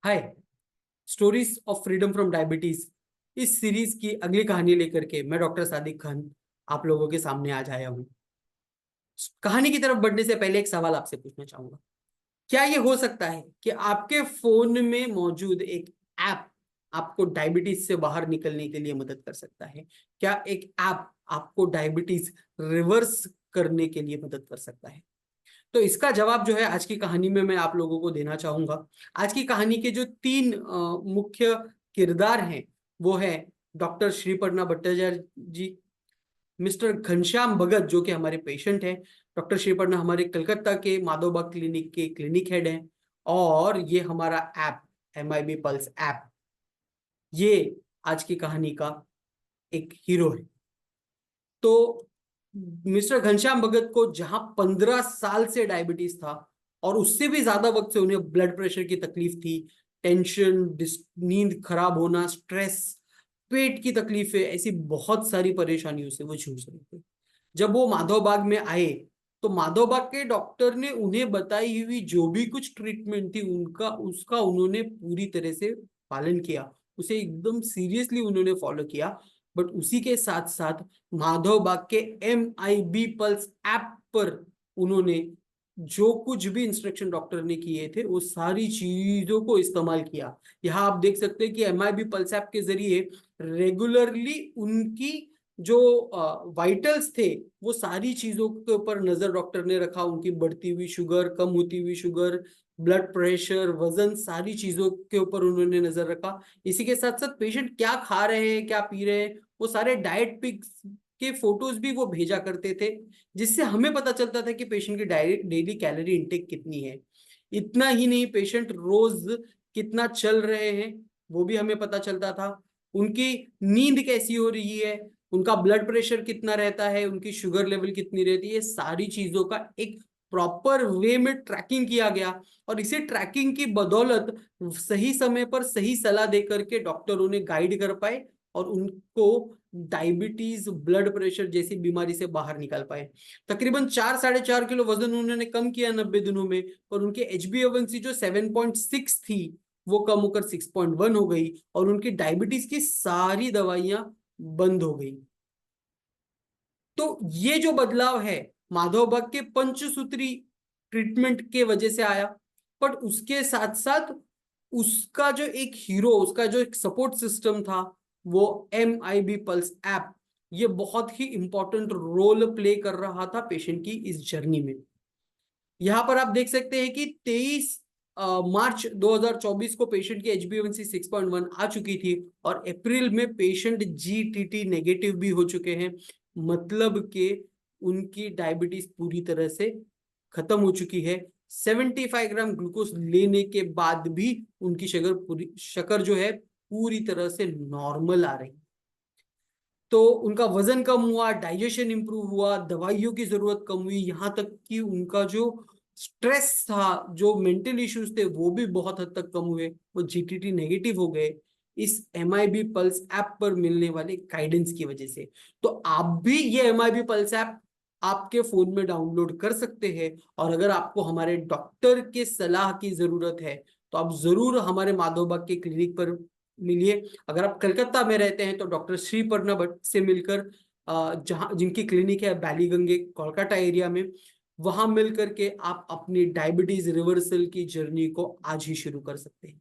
Hi, stories of freedom from diabetes इस series की अगली कहानी लेकर के मैं डॉक्टर सादिक खान आप लोगों के सामने आज आया हूँ। कहानी की तरफ बढ़ने से पहले एक सवाल आपसे पूछना चाहूंगा। क्या ये हो सकता है कि आपके फोन में मौजूद एक ऐप आपको डायबिटीज से बाहर निकलने के लिए मदद कर सकता है? क्या एक ऐप आपको डायबिटीज रिवर्स करने के लिए मदद कर सकता है? तो इसका जवाब जो है आज की कहानी में मैं आप लोगों को देना चाहूंगा। आज की कहानी के जो तीन मुख्य किरदार हैं वो है डॉक्टर श्रीपर्णा भट्टाचार्य जी, मिस्टर घनश्याम भगत जो कि हमारे पेशेंट हैं। डॉक्टर श्रीपर्णा हमारे कलकत्ता के माधोबाग क्लिनिक के क्लिनिक हेड हैं। और ये हमारा ऐप MIB पल्स ऐप, ये आज की कहानी का एक हीरो है। तो मिस्टर घनश्याम भगत को जहां 15 साल से डायबिटीज था और उससे भी ज्यादा वक्त से उन्हें ब्लड प्रेशर की तकलीफ थी, टेंशन, नींद खराब होना, स्ट्रेस, पेट की तकलीफें, ऐसी बहुत सारी परेशानियों से वो जूझ रहे थे। जब वो माधवबाग में आए तो माधवबाग के डॉक्टर ने उन्हें बताई हुई जो भी कुछ ट्रीटमेंट थी उनका उसका उन्होंने पूरी तरह से पालन किया, उसे एकदम सीरियसली उन्होंने फॉलो किया। बट उसी के साथ साथ माधवबाग के MIB पल्स ऐप पर उन्होंने जो कुछ भी इंस्ट्रक्शन डॉक्टर ने किए थे वो सारी चीजों को इस्तेमाल किया। यहाँ आप देख सकते हैं कि MIB पल्स ऐप के जरिए रेगुलरली उनकी जो वाइटल्स थे वो सारी चीजों के ऊपर नजर डॉक्टर ने रखा। उनकी बढ़ती हुई शुगर, कम होती हुई शुगर, ब्लड प्रेशर, वजन, सारी चीजों के ऊपर उन्होंने नजर रखा। इसी के साथ साथ पेशेंट क्या खा रहे हैं, क्या पी रहे हैं, वो सारे डाइट पिक्स के फोटोज भी वो भेजा करते थे, जिससे हमें पता चलता था कि पेशेंट की डेली कैलोरी इंटेक कितनी है। इतना ही नहीं, पेशेंट रोज कितना चल रहे हैं वो भी हमें पता चलता था। उनकी नींद कैसी हो रही है, उनका ब्लड प्रेशर कितना रहता है, उनकी शुगर लेवल कितनी रहती है, ये सारी चीजों का एक प्रॉपर वे में ट्रैकिंग किया गया। और इसी ट्रैकिंग की बदौलत सही समय पर सही सलाह देकर के डॉक्टर उन्हें गाइड कर पाए और उनको डायबिटीज, ब्लड प्रेशर जैसी बीमारी से बाहर निकाल पाए। तकरीबन 4-4.5 किलो वजन उन्होंने कम किया 90 दिनों में। और उनके HbA1c जो 7.6 थी वो कम होकर 6.1 हो गई और उनकी डायबिटीज की सारी दवाइयां बंद हो गई। तो ये जो बदलाव है माधवबाग के पंचसूत्री ट्रीटमेंट के वजह से आया। बट उसके साथ साथ उसका जो एक हीरो, उसका जो एक सपोर्ट सिस्टम था वो MIB पल्स ऐप, ये बहुत ही इंपॉर्टेंट रोल प्ले कर रहा था पेशेंट की इस जर्नी में। यहां पर आप देख सकते हैं कि 23 मार्च 2024 को पेशेंट की HbA1c 6.1 आ चुकी थी और अप्रैल में पेशेंट GTT नेगेटिव भी हो चुके हैं। मतलब कि उनकी डायबिटीज पूरी तरह से खत्म हो चुकी है। 75 ग्राम ग्लूकोज लेने के बाद भी उनकी शक्कर जो है पूरी तरह से नॉर्मल आ रही। तो उनका वजन कम हुआ, डाइजेशन इंप्रूव हुआ, दवाइयों की जरूरत कम हुई, यहां तक कि उनका जो स्ट्रेस था, जो मेंटल इश्यूज थे वो भी बहुत हद तक कम हुए। वो GTT नेगेटिव हो गए इस MIB पल्स ऐप पर मिलने वाले गाइडेंस की वजह से। तो आप भी ये MIB पल्स ऐप आपके फोन में डाउनलोड कर सकते हैं। और अगर आपको हमारे डॉक्टर के सलाह की जरूरत है तो आप जरूर हमारे माधवबाग के क्लिनिक पर मिलिए। अगर आप कलकत्ता में रहते हैं तो डॉक्टर श्रीपर्णा भट्ट से मिलकर, जहां जिनकी क्लिनिक है बैलीगंगे कोलकाता एरिया में, वहां मिल करके आप अपनी डायबिटीज रिवर्सल की जर्नी को आज ही शुरू कर सकते हैं।